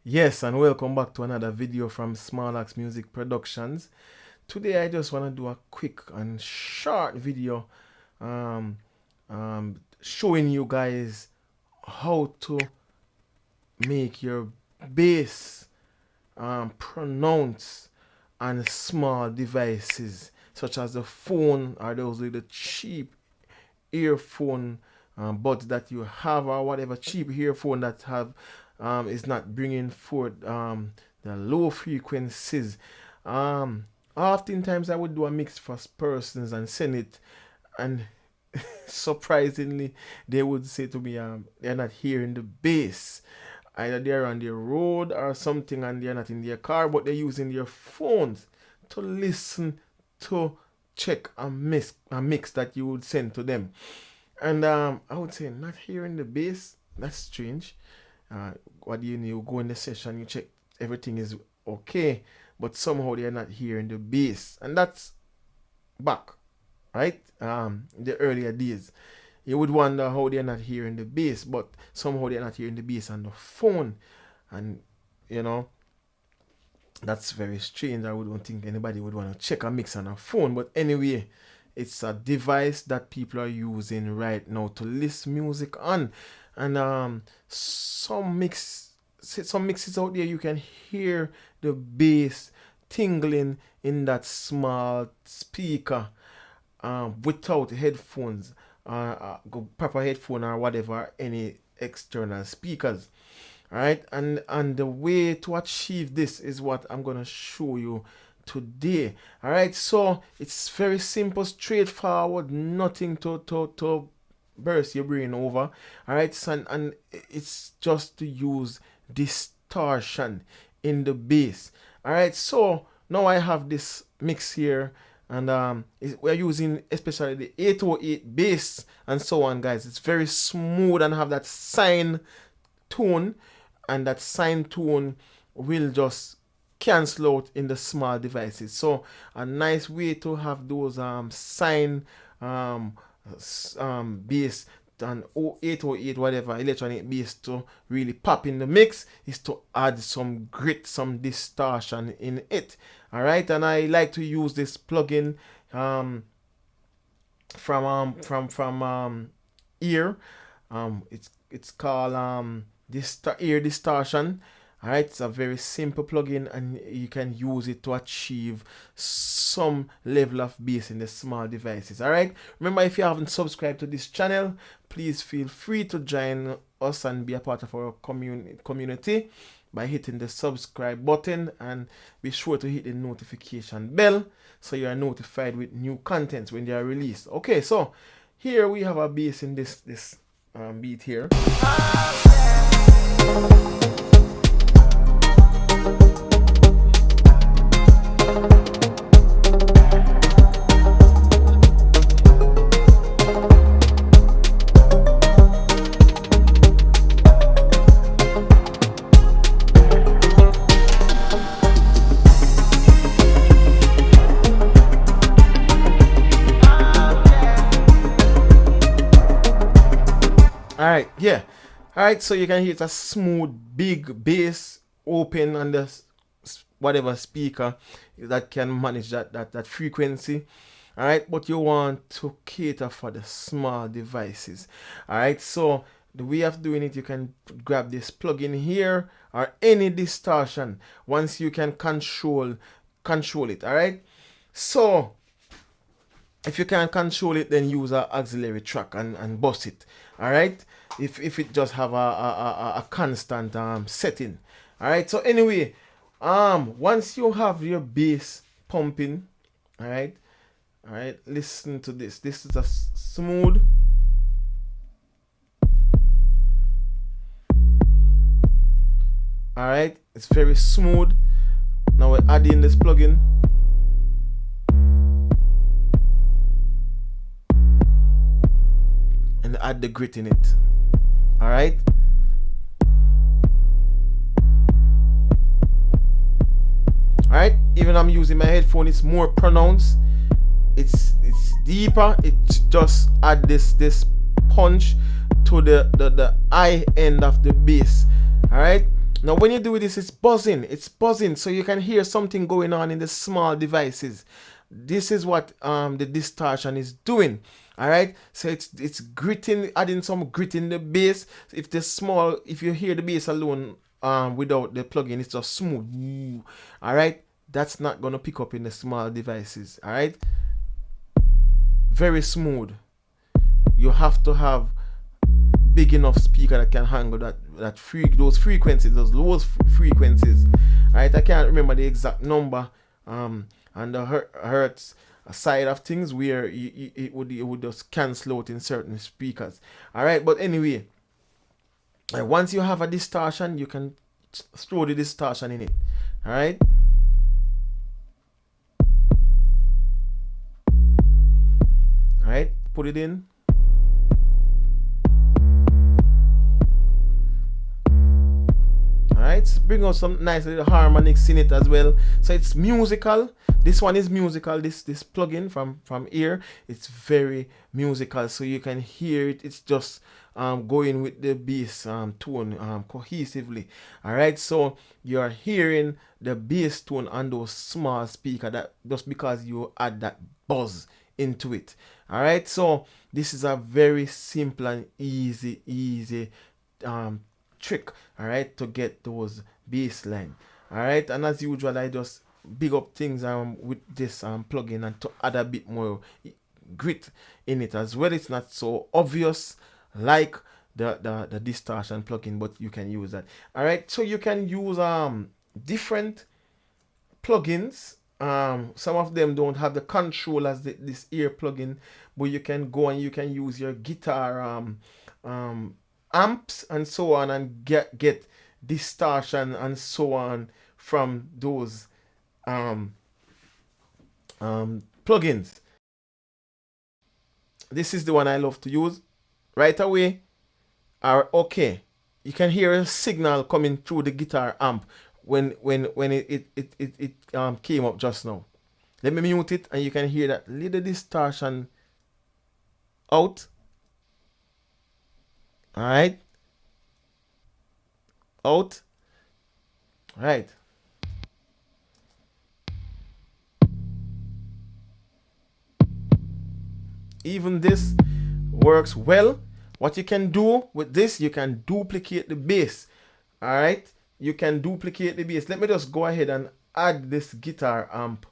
Yes, and welcome back to another video from Small Axe Music Productions. Today I just want to do a quick and short video um, showing you guys how to make your bass pronounce on small devices such as the phone or those little cheap earphone buds that you have, or whatever cheap earphone that have is not bringing forth the low frequencies. Oftentimes I would do a mix for persons and send it, and surprisingly they would say to me they're not hearing the bass. Either they're on the road or something and they're not in their car, but they're using their phones to listen to check a mix that you would send to them. And I would say not hearing the bass. That's strange. What do you need? You go in the session, you check everything is okay, but somehow they're not hearing the bass, and that's back, right? The earlier days, you would wonder how they're not hearing the bass, but somehow they're not hearing the bass on the phone, and you know that's very strange. I wouldn't think anybody would want to check a mix on a phone, but anyway, it's a device that people are using right now to list music on, and some mixes out there you can hear the bass tingling in that small speaker without headphones, proper headphone or whatever, any external speakers. All right, and the way to achieve this is what I'm gonna show you today. All right, so it's very simple, straightforward, nothing to burst your brain over. All right, so, and it's just to use distortion in the bass. All right, so now I have this mix here, and we're using especially the 808 bass and so on, guys. It's very smooth and have that sine tone, and that sine tone will just cancel out in the small devices. So a nice way to have those sine bass and 808 whatever electronic bass to really pop in the mix is to add some grit, some distortion in it. All right, and I like to use this plugin from Ear. It's called Ear Distortion. All right, it's a very simple plugin, and you can use it to achieve some level of bass in the small devices. All right, remember, if you haven't subscribed to this channel, please feel free to join us and be a part of our community by hitting the subscribe button, and be sure to hit the notification bell so you are notified with new contents when they are released. Okay, so here we have a bass in this beat here. Alright, yeah. Alright, so you can hear it's a smooth, big bass open on the whatever speaker that can manage that frequency. Alright, but you want to cater for the small devices. Alright, so the way of doing it, you can grab this plugin here or any distortion once you can control it. Alright, so if you can't control it, then use an auxiliary track and bust it. All right, if it just have a constant setting. All right, so anyway, once you have your bass pumping, all right, listen to this. This is a smooth. All right, it's very smooth. Now we're adding this plugin. And add the grit in it. All right. Alright, even I'm using my headphone, it's more pronounced, it's deeper, it just add this punch to the high end of the bass. Alright, now when you do this, it's buzzing, so you can hear something going on in the small devices. This is what the distortion is doing. Alright, so it's gritting, adding some grit in the bass. If you hear the bass alone without the plugin, it's just smooth. Alright, that's not gonna pick up in the small devices. Alright, very smooth. You have to have big enough speaker that can handle those frequencies, those low frequencies. Alright, I can't remember the exact number and the hertz side of things where it would just cancel out in certain speakers. Alright, but anyway, once you have a distortion, you can throw the distortion in it. Alright, put it in. Alright, bring out some nice little harmonics in it as well. So it's musical. This one is musical. This plugin from here, it's very musical. So you can hear it. It's just going with the bass tone cohesively. Alright, so you're hearing the bass tone on those small speakers, that just because you add that buzz into it. Alright, so this is a very simple and easy trick, alright, to get those bass line. Alright, and as usual, I just big up things with this plugin and to add a bit more grit in it as well. It's not so obvious like the distortion plugin, but you can use that. Alright, so you can use different plugins. Some of them don't have the control as this ear plugin, but you can go and you can use your guitar amps and so on and get distortion and so on from those plugins. This is the one I love to use. Right away, okay, you can hear a signal coming through the guitar amp when it came up just now. Let me mute it and you can hear that little distortion out. Alright, out. Right, even this works well. What you can do with this, you can duplicate the bass. Alright, you can duplicate the bass. Let me just go ahead and add this guitar amp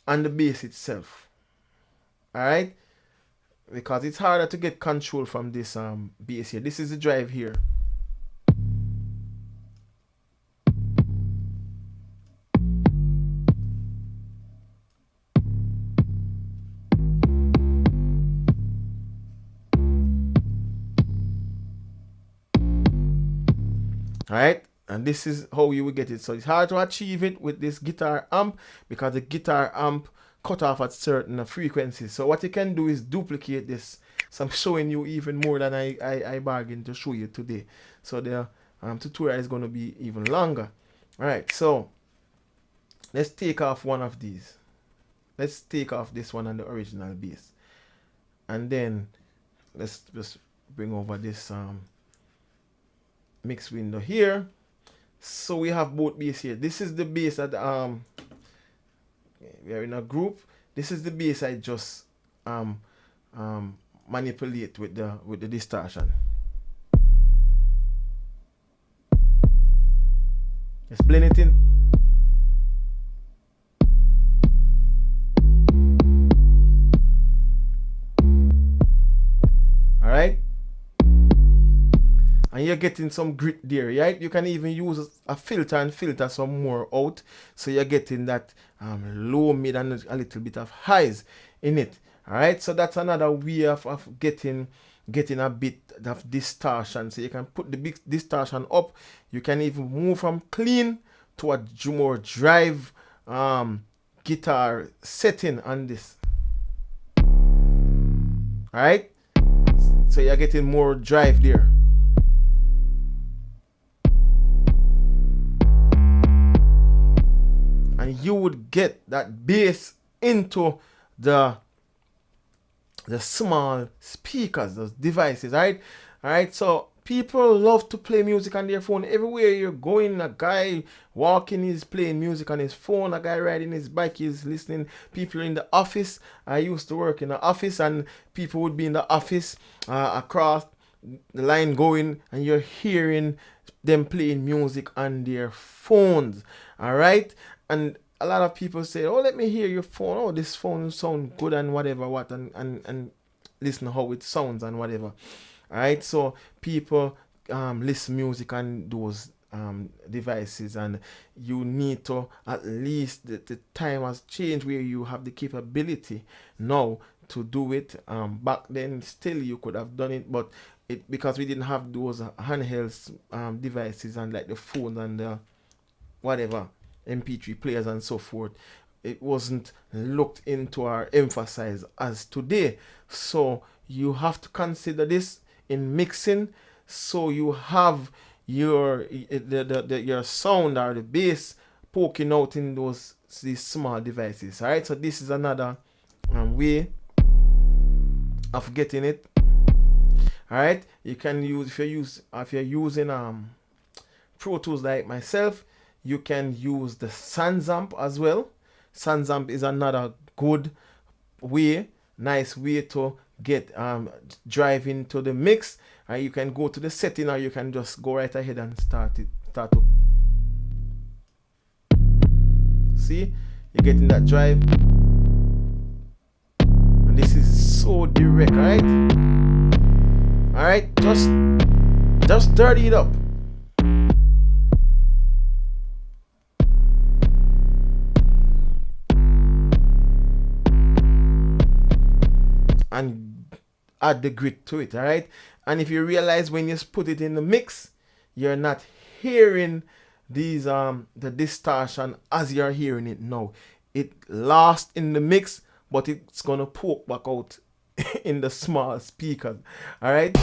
and the bass itself. Alright, because it's harder to get control from this bass here. This is the drive here. Alright, and this is how you will get it. So it's hard to achieve it with this guitar amp because the guitar amp cut off at certain frequencies. So what you can do is duplicate this. So I'm showing you even more than I bargained to show you today. So the tutorial is going to be even longer. Alright, so let's take off one of these. Let's take off this one on the original bass. And then let's just bring over this mix window here. So we have both bass here. This is the bass that we are in a group. This is the bass I just manipulate with the distortion. Let's blend it in. Alright, and you're getting some grit there, right? You can even use a filter and filter some more out, so you're getting that low, mid, and a little bit of highs in it. Alright, so that's another way of getting a bit of distortion. So you can put the big distortion up. You can even move from clean to a more drive guitar setting on this. Alright, so you're getting more drive there. And you would get that bass into the small speakers, those devices, right? All right. So people love to play music on their phone. Everywhere you're going, a guy walking is playing music on his phone. A guy riding his bike is listening. People in the office. I used to work in the office, and people would be in the office across the line going, and you're hearing them playing music on their phones. All right. And a lot of people say, "Oh, let me hear your phone. Oh, this phone sounds good and whatever, what, and listen how it sounds and whatever." All right, so people listen music on those devices, and you need to at least the time has changed where you have the capability now to do it. Back then, still you could have done it, but it because we didn't have those handheld devices and like the phone and the whatever MP3 players and so forth, it wasn't looked into or emphasized as today. So you have to consider this in mixing, so you have your sound or the bass poking out in these small devices. All right, so this is another way of getting it. All right, you can use if you're using Pro Tools like myself, you can use the Sansamp as well. Sansamp is another good way, nice way to get drive into the mix. You can go to the setting, or you can just go right ahead and start to see you're getting that drive, and this is so direct. All right, just dirty it up. And add the grit to it. All right, and if you realize when you put it in the mix, you're not hearing these the distortion as you're hearing it now. It lost in the mix, but it's gonna poke back out in the small speakers. All right.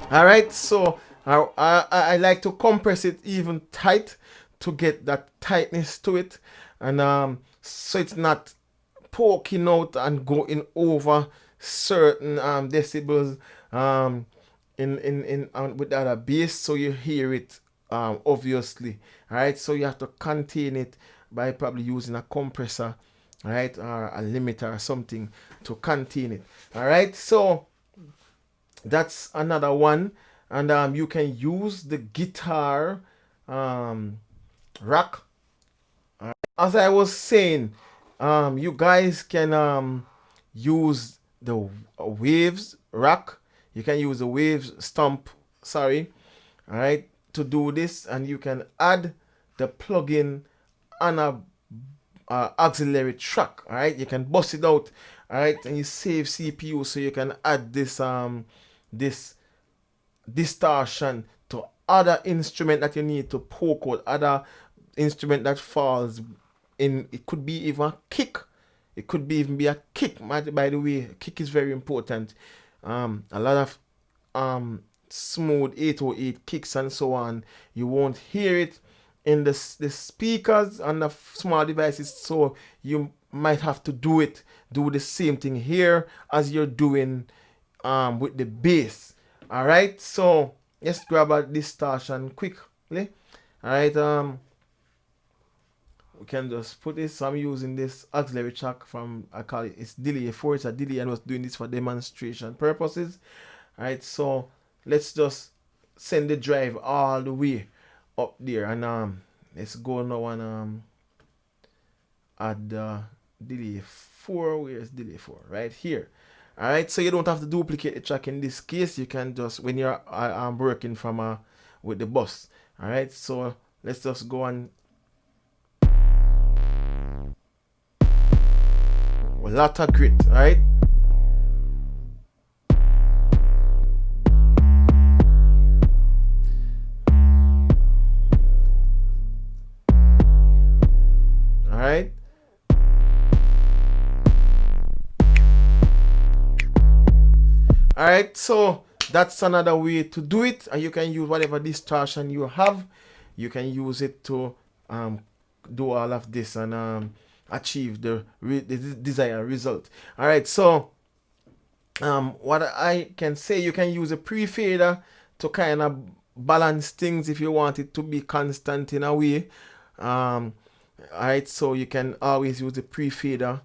All right, so I like to compress it even tight to get that tightness to it, and so it's not poking out and going over certain decibels in with the other bass, so you hear it obviously. All right, so you have to contain it by probably using a compressor, all right, or a limiter or something to contain it. All right, so that's another one, and you can use the guitar rack. As I was saying, you guys can use the waves rack. You can use the waves stump, sorry, all right, to do this, and you can add the plugin on a auxiliary track. All right, you can bust it out, all right, and you save CPU, so you can add this distortion to other instrument that you need to poke out, other instrument that falls in. It could be even a kick. It could be even be a kick. By the way, kick is very important. A lot of smooth 808 kicks and so on, you won't hear it in the speakers on the small devices, so you might have to do the same thing here as you're doing with the bass. All right, so let's grab a distortion quickly. All right, we can just put this. So I'm using this auxiliary track from, I call it's delay 4. It's a delay, and I was doing this for demonstration purposes. All right, so let's just send the drive all the way up there, and let's go now and add delay 4. Where's delay 4? Right here. All right, so you don't have to duplicate the track in this case. You can just, when you're working from with the bus. All right, so let's just go and a lot of grit. All right, Alright, so that's another way to do it, and you can use whatever distortion you have. You can use it to do all of this and achieve the desired result. Alright, so what I can say, you can use a pre-fader to kind of balance things if you want it to be constant in a way. Alright, so you can always use the pre-fader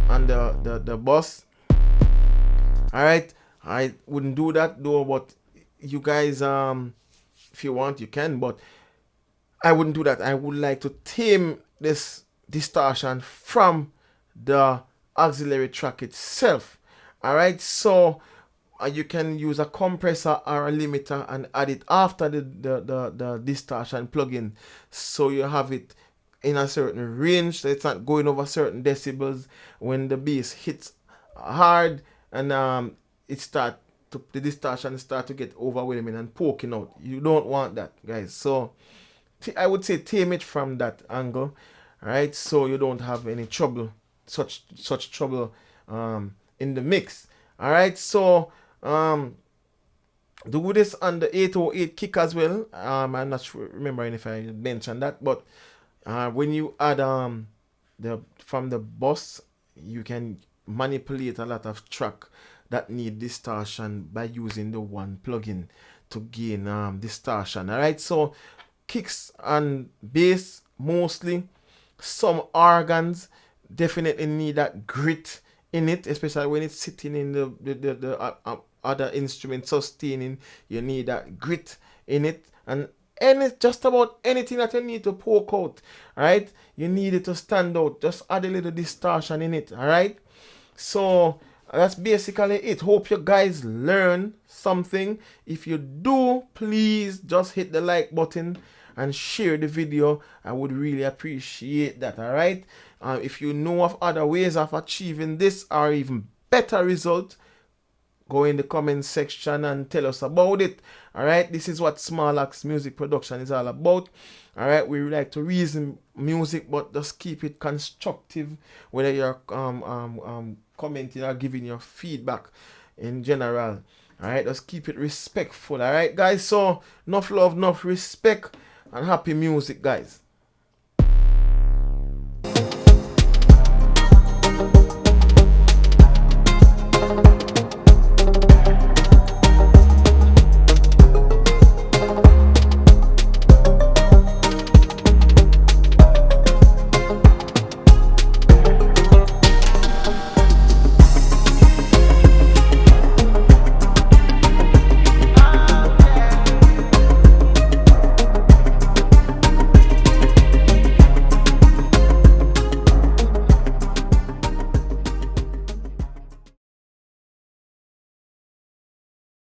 on the bus. Alright, I wouldn't do that though, but you guys, if you want, you can, but I wouldn't do that. I would like to tame this distortion from the auxiliary track itself. Alright, so you can use a compressor or a limiter and add it after the distortion plugin, so you have it in a certain range, so it's not going over certain decibels when the bass hits hard, and the distortion start to get overwhelming and poking out. You don't want that, guys. So I would say tame it from that angle, right? So you don't have any trouble, such trouble in the mix. All right, so do this on the 808 kick as well. I'm not sure, remembering if I mentioned that, but when you add from the bus, you can manipulate a lot of track that need distortion by using the one plugin to gain distortion. All right, so kicks and bass mostly. Some organs definitely need that grit in it, especially when it's sitting in the other instrument sustaining. You need that grit in it, and just about anything that you need to poke out, right? You need it to stand out. Just add a little distortion in it, all right? So that's basically it. Hope you guys learn something. If you do, please just hit the like button and share the video. I would really appreciate that. All right, if you know of other ways of achieving this or even better result, go in the comment section and tell us about it. All right, this is what Small Axe music production is all about. All right, we like to reason music, but just keep it constructive, whether you're commenting or giving your feedback in general. All right, just keep it respectful. All right, guys, so enough love, enough respect, and happy music, guys.